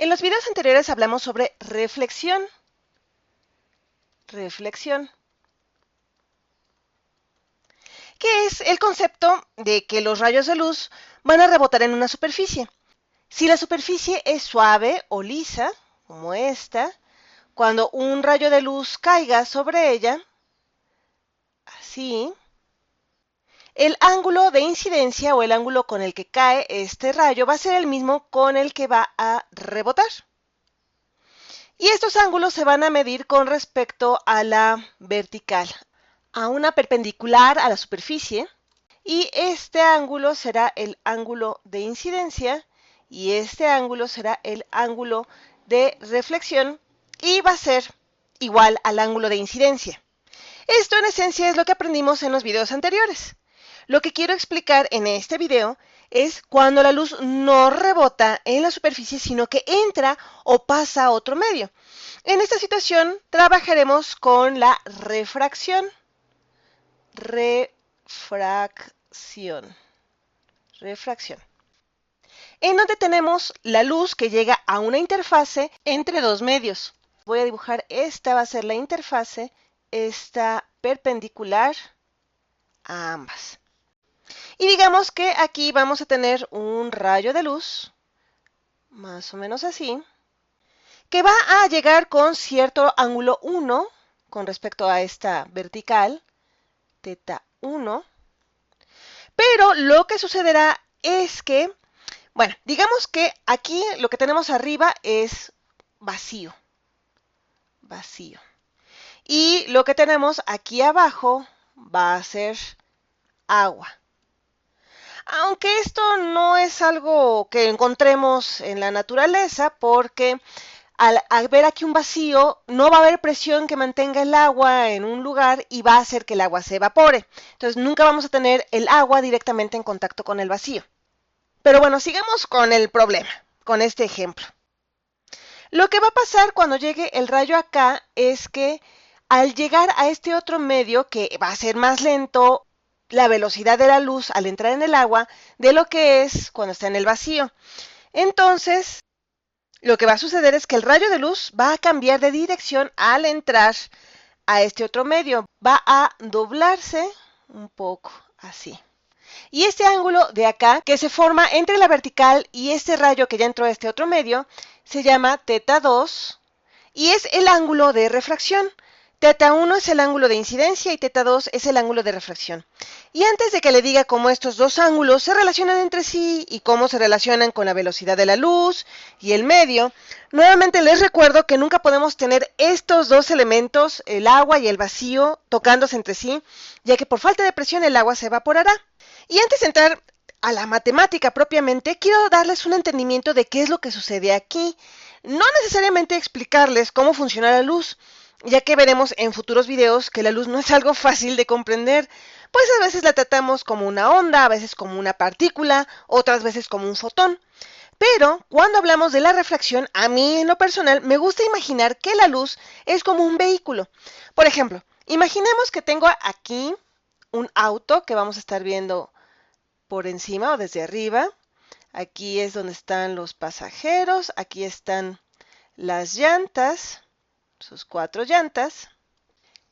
En los videos anteriores hablamos sobre reflexión. Reflexión. Que es el concepto de que los rayos de luz van a rebotar en una superficie. Si la superficie es suave o lisa, como esta, cuando un rayo de luz caiga sobre ella, así, el ángulo de incidencia o el ángulo con el que cae este rayo va a ser el mismo con el que va a rebotar. Y estos ángulos se van a medir con respecto a la vertical, a una perpendicular a la superficie, y este ángulo será el ángulo de incidencia y este ángulo será el ángulo de reflexión y va a ser igual al ángulo de incidencia. Esto en esencia es lo que aprendimos en los videos anteriores. Lo que quiero explicar en este video es cuando la luz no rebota en la superficie, sino que entra o pasa a otro medio. En esta situación trabajaremos con la refracción. Refracción. En donde tenemos la luz que llega a una interfase entre dos medios. Voy a dibujar, esta va a ser la interfase, esta perpendicular a ambas. Y digamos que aquí vamos a tener un rayo de luz, más o menos así, que va a llegar con cierto ángulo 1 con respecto a esta vertical, teta 1, pero lo que sucederá es que, bueno, digamos que aquí lo que tenemos arriba es vacío, vacío. Y lo que tenemos aquí abajo va a ser agua. Aunque esto no es algo que encontremos en la naturaleza, porque al ver aquí un vacío, no va a haber presión que mantenga el agua en un lugar y va a hacer que el agua se evapore. Entonces nunca vamos a tener el agua directamente en contacto con el vacío. Pero bueno, sigamos con el problema, con este ejemplo. Lo que va a pasar cuando llegue el rayo acá es que al llegar a este otro medio, que va a ser más lento la velocidad de la luz al entrar en el agua de lo que es cuando está en el vacío. Entonces, lo que va a suceder es que el rayo de luz va a cambiar de dirección al entrar a este otro medio. Va a doblarse un poco así. Y este ángulo de acá, que se forma entre la vertical y este rayo que ya entró a este otro medio, se llama teta 2 y es el ángulo de refracción. Teta 1 es el ángulo de incidencia y teta 2 es el ángulo de refracción. Y antes de que le diga cómo estos dos ángulos se relacionan entre sí y cómo se relacionan con la velocidad de la luz y el medio, nuevamente les recuerdo que nunca podemos tener estos dos elementos, el agua y el vacío, tocándose entre sí, ya que por falta de presión el agua se evaporará. Y antes de entrar a la matemática propiamente, quiero darles un entendimiento de qué es lo que sucede aquí. No necesariamente explicarles cómo funciona la luz, ya que veremos en futuros videos que la luz no es algo fácil de comprender, pues a veces la tratamos como una onda, a veces como una partícula, otras veces como un fotón. Pero cuando hablamos de la refracción, a mí en lo personal me gusta imaginar que la luz es como un vehículo. Por ejemplo, imaginemos que tengo aquí un auto que vamos a estar viendo por encima o desde arriba. Aquí es donde están los pasajeros, aquí están las llantas, sus 4 llantas.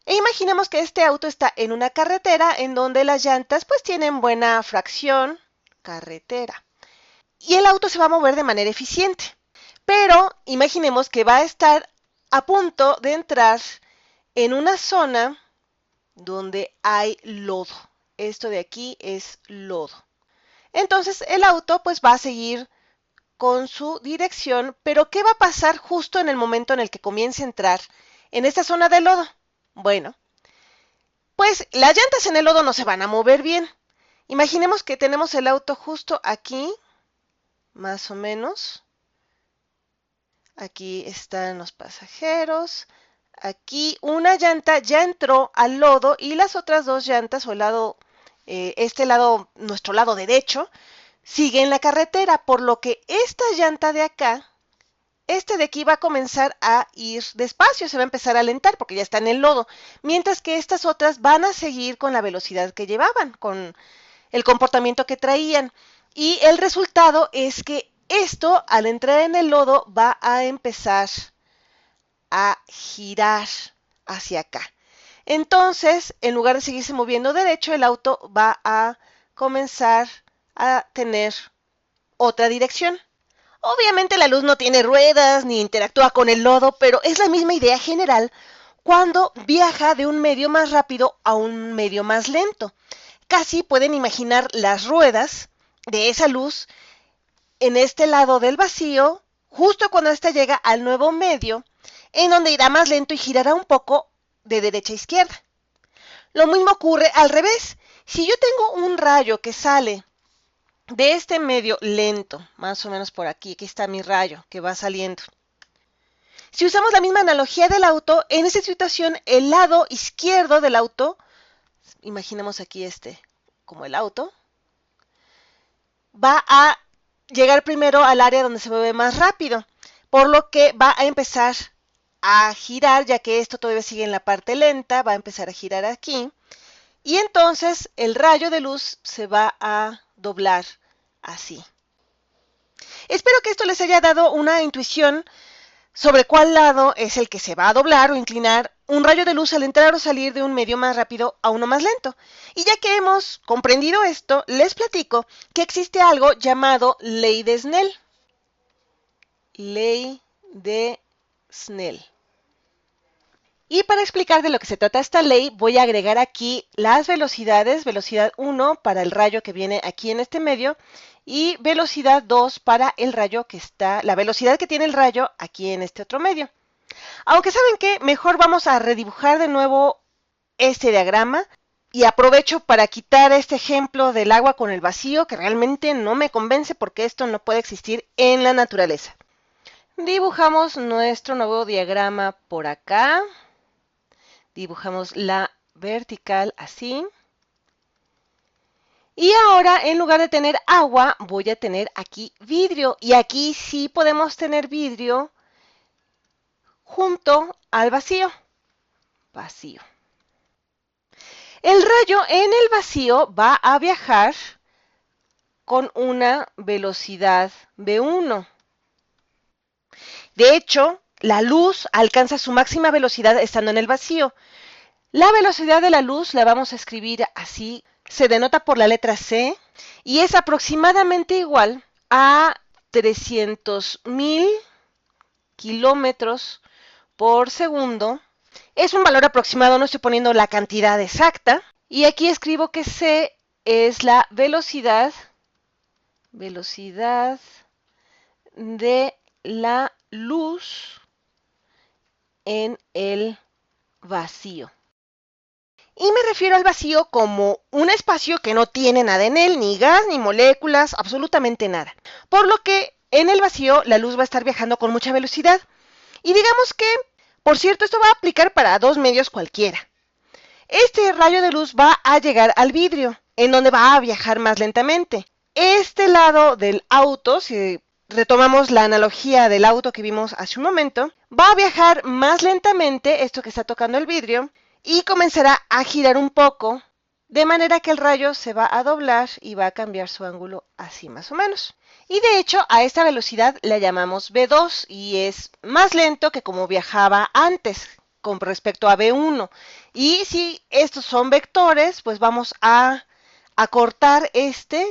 E imaginemos que este auto está en una carretera en donde las llantas pues tienen buena fracción, carretera. Y el auto se va a mover de manera eficiente. Pero imaginemos que va a estar a punto de entrar en una zona donde hay lodo. Esto de aquí es lodo. Entonces el auto pues va a seguir con su dirección, pero ¿qué va a pasar justo en el momento en el que comience a entrar en esta zona de lodo? Bueno, pues las llantas en el lodo no se van a mover bien. Imaginemos que tenemos el auto justo aquí, más o menos. Aquí están los pasajeros. Aquí una llanta ya entró al lodo y las otras dos llantas, o el lado, este lado, nuestro lado derecho, sigue en la carretera, por lo que esta llanta de acá, este de aquí va a comenzar a ir despacio, se va a empezar a alentar porque ya está en el lodo, mientras que estas otras van a seguir con la velocidad que llevaban, con el comportamiento que traían. Y el resultado es que Esto, al entrar en el lodo, va a empezar a girar hacia acá. Entonces, en lugar de seguirse moviendo derecho, el auto va a comenzar a tener otra dirección. Obviamente la luz no tiene ruedas ni interactúa con el lodo, pero es la misma idea general cuando viaja de un medio más rápido a un medio más lento. Casi pueden imaginar las ruedas de esa luz en este lado del vacío, justo cuando ésta llega al nuevo medio, en donde irá más lento y girará un poco de derecha a izquierda. Lo mismo ocurre al revés. Si yo tengo un rayo que sale de este medio lento, más o menos por aquí, aquí está mi rayo que va saliendo. Si usamos la misma analogía del auto, en esta situación el lado izquierdo del auto, imaginemos aquí como el auto, va a llegar primero al área donde se mueve más rápido, por lo que va a empezar a girar, ya que esto todavía sigue en la parte lenta, va a empezar a girar aquí, y entonces el rayo de luz se va a doblar así. Espero que esto les haya dado una intuición sobre cuál lado es el que se va a doblar o inclinar un rayo de luz al entrar o salir de un medio más rápido a uno más lento. Y ya que hemos comprendido esto, les platico que existe algo llamado ley de Snell. Ley de Snell. Y para explicar de lo que se trata esta ley, voy a agregar aquí las velocidades, velocidad 1 para el rayo que viene aquí en este medio y velocidad 2 para el rayo la velocidad que tiene el rayo aquí en este otro medio. Aunque saben que mejor vamos a redibujar de nuevo este diagrama y aprovecho para quitar este ejemplo del agua con el vacío que realmente no me convence porque esto no puede existir en la naturaleza. Dibujamos nuestro nuevo diagrama por acá. Dibujamos la vertical así. Y ahora, en lugar de tener agua, voy a tener aquí vidrio. Y aquí sí podemos tener vidrio junto al vacío. Vacío. El rayo en el vacío va a viajar con una velocidad v1. De hecho, la luz alcanza su máxima velocidad estando en el vacío. La velocidad de la luz la vamos a escribir así, se denota por la letra C y es aproximadamente igual a 300.000 kilómetros por segundo. Es un valor aproximado, no estoy poniendo la cantidad exacta. Y aquí escribo que C es la velocidad de la luz en el vacío. Y me refiero al vacío como un espacio que no tiene nada en él, ni gas, ni moléculas, absolutamente nada. Por lo que en el vacío la luz va a estar viajando con mucha velocidad. Y digamos que, por cierto, esto va a aplicar para dos medios cualquiera. Este rayo de luz va a llegar al vidrio, en donde va a viajar más lentamente. Este lado del auto, si retomamos la analogía del auto que vimos hace un momento, va a viajar más lentamente, esto que está tocando el vidrio, y comenzará a girar un poco, de manera que el rayo se va a doblar y va a cambiar su ángulo así más o menos. Y de hecho a esta velocidad la llamamos v2 y es más lento que como viajaba antes con respecto a v1. Y si estos son vectores, pues vamos a acortar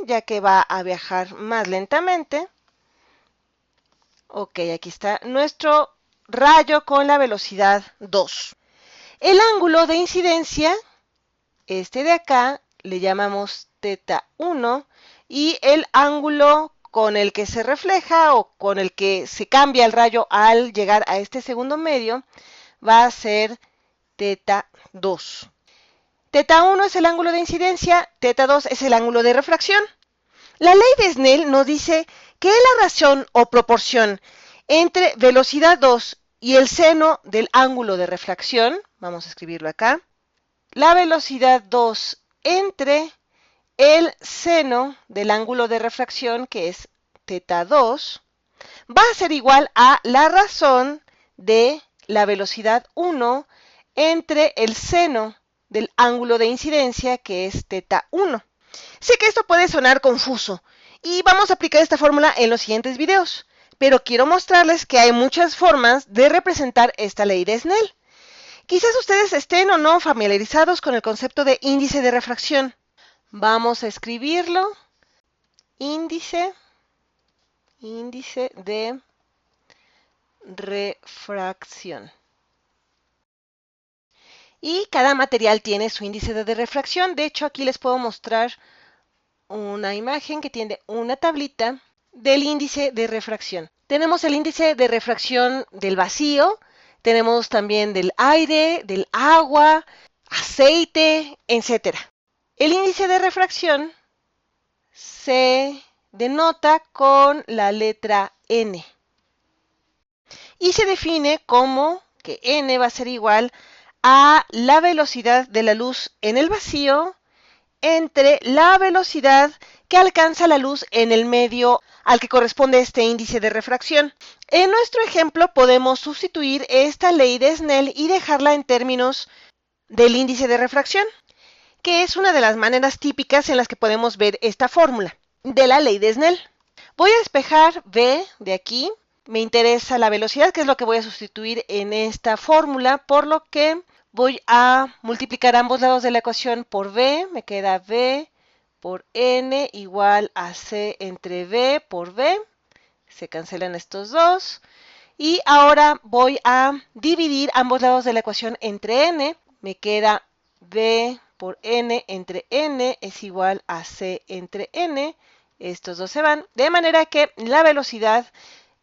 ya que va a viajar más lentamente. Ok, aquí está nuestro rayo con la velocidad 2. El ángulo de incidencia, de acá, le llamamos θ1 y el ángulo con el que se refleja o con el que se cambia el rayo al llegar a este segundo medio va a ser θ2. θ1 es el ángulo de incidencia, θ2 es el ángulo de refracción. La ley de Snell nos dice que la razón o proporción entre velocidad 2 y el seno del ángulo de refracción, vamos a escribirlo acá, la velocidad 2 entre el seno del ángulo de refracción, que es θ2, va a ser igual a la razón de la velocidad 1 entre el seno del ángulo de incidencia, que es θ1. Sé que esto puede sonar confuso Y vamos a aplicar esta fórmula en los siguientes videos. Pero quiero mostrarles que hay muchas formas de representar esta ley de Snell. Quizás ustedes estén o no familiarizados con el concepto de índice de refracción. Vamos a escribirlo. Índice de refracción. Y cada material tiene su índice de refracción. De hecho, aquí les puedo mostrar una imagen que tiene una tablita del índice de refracción. Tenemos el índice de refracción del vacío, tenemos también del aire, del agua, aceite, etc. El índice de refracción se denota con la letra N y se define como que N va a ser igual a la velocidad de la luz en el vacío entre la velocidad que alcanza la luz en el medio al que corresponde este índice de refracción. En nuestro ejemplo podemos sustituir esta ley de Snell y dejarla en términos del índice de refracción, que es una de las maneras típicas en las que podemos ver esta fórmula de la ley de Snell. Voy a despejar V de aquí. Me interesa la velocidad, que es lo que voy a sustituir en esta fórmula, por lo que voy a multiplicar ambos lados de la ecuación por V. Me queda V por N igual a C entre V por V. Se cancelan estos dos. Y ahora voy a dividir ambos lados de la ecuación entre N. Me queda V por N entre N es igual a C entre N. Estos dos se van. De manera que la velocidad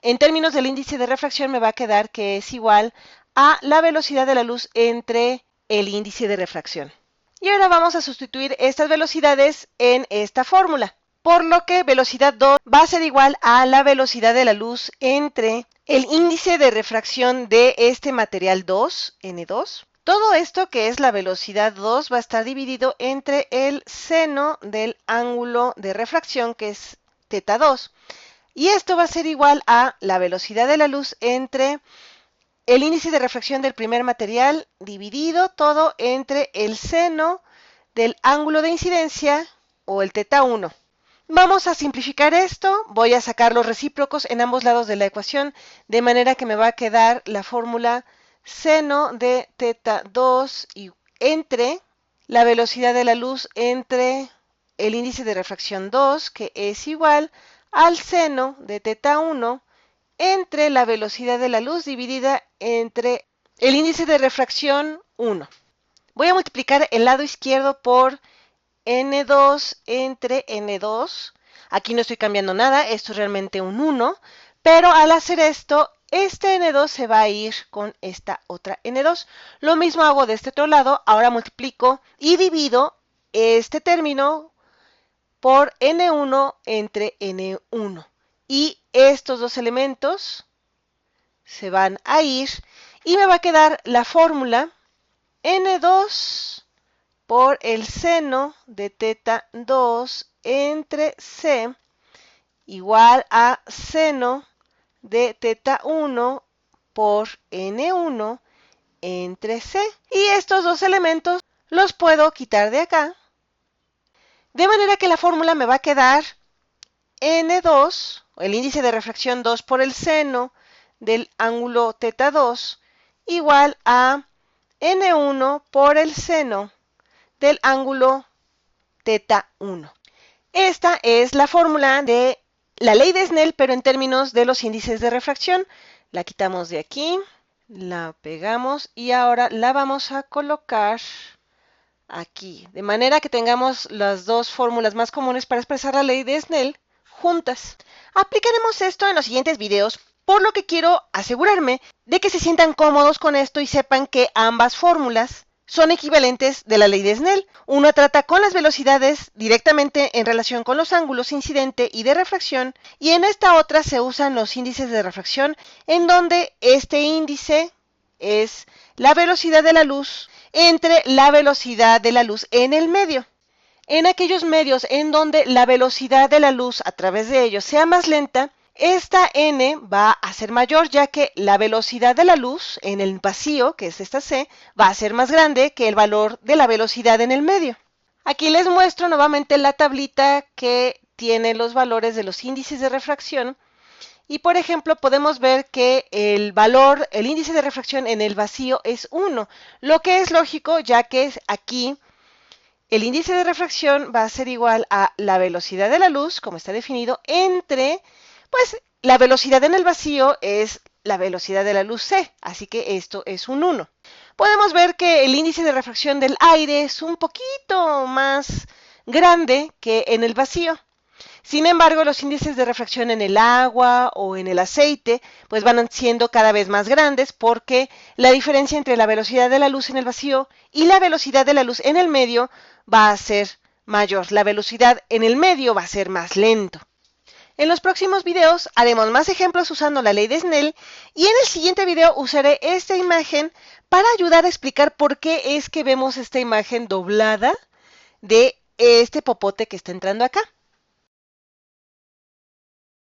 en términos del índice de refracción me va a quedar que es igual a la velocidad de la luz entre el índice de refracción. Y ahora vamos a sustituir estas velocidades en esta fórmula, por lo que velocidad 2 va a ser igual a la velocidad de la luz entre el índice de refracción de este material 2, N2. Todo esto que es la velocidad 2 va a estar dividido entre el seno del ángulo de refracción, que es teta 2. Y esto va a ser igual a la velocidad de la luz entre el índice de refracción del primer material dividido todo entre el seno del ángulo de incidencia o el teta 1. Vamos a simplificar esto. Voy a sacar los recíprocos en ambos lados de la ecuación, de manera que me va a quedar la fórmula seno de teta 2 y entre la velocidad de la luz entre el índice de refracción 2, que es igual al seno de teta 1 entre la velocidad de la luz dividida entre el índice de refracción 1. Voy a multiplicar el lado izquierdo por N2 entre N2. Aquí no estoy cambiando nada, esto es realmente un 1, pero al hacer esto, este N2 se va a ir con esta otra N2. Lo mismo hago de este otro lado, ahora multiplico y divido este término por N1 entre N1. Y estos dos elementos se van a ir y me va a quedar la fórmula N2 por el seno de teta 2 entre C igual a seno de teta 1 por N1 entre C. Y estos dos elementos los puedo quitar de acá. De manera que la fórmula me va a quedar N2, el índice de refracción 2 por el seno del ángulo teta 2, igual a N1 por el seno del ángulo teta 1. Esta es la fórmula de la ley de Snell, pero en términos de los índices de refracción. La quitamos de aquí, la pegamos y ahora la vamos a colocar aquí, de manera que tengamos las dos fórmulas más comunes para expresar la ley de Snell juntas. Aplicaremos esto en los siguientes videos, por lo que quiero asegurarme de que se sientan cómodos con esto y sepan que ambas fórmulas son equivalentes de la ley de Snell. Una trata con las velocidades directamente en relación con los ángulos incidente y de refracción, y en esta otra se usan los índices de refracción, en donde este índice es la velocidad de la luz entre la velocidad de la luz en el medio. En aquellos medios en donde la velocidad de la luz a través de ellos sea más lenta, esta n va a ser mayor, ya que la velocidad de la luz en el vacío, que es esta c, va a ser más grande que el valor de la velocidad en el medio. Aquí les muestro nuevamente la tablita que tiene los valores de los índices de refracción. Y por ejemplo, podemos ver que el índice de refracción en el vacío es 1, lo que es lógico, ya que aquí el índice de refracción va a ser igual a la velocidad de la luz, como está definido, entre, pues, la velocidad en el vacío es la velocidad de la luz c, así que esto es un 1. Podemos ver que el índice de refracción del aire es un poquito más grande que en el vacío. Sin embargo, los índices de refracción en el agua o en el aceite pues van siendo cada vez más grandes porque la diferencia entre la velocidad de la luz en el vacío y la velocidad de la luz en el medio va a ser mayor. La velocidad en el medio va a ser más lento. En los próximos videos haremos más ejemplos usando la ley de Snell y en el siguiente video usaré esta imagen para ayudar a explicar por qué es que vemos esta imagen doblada de este popote que está entrando acá.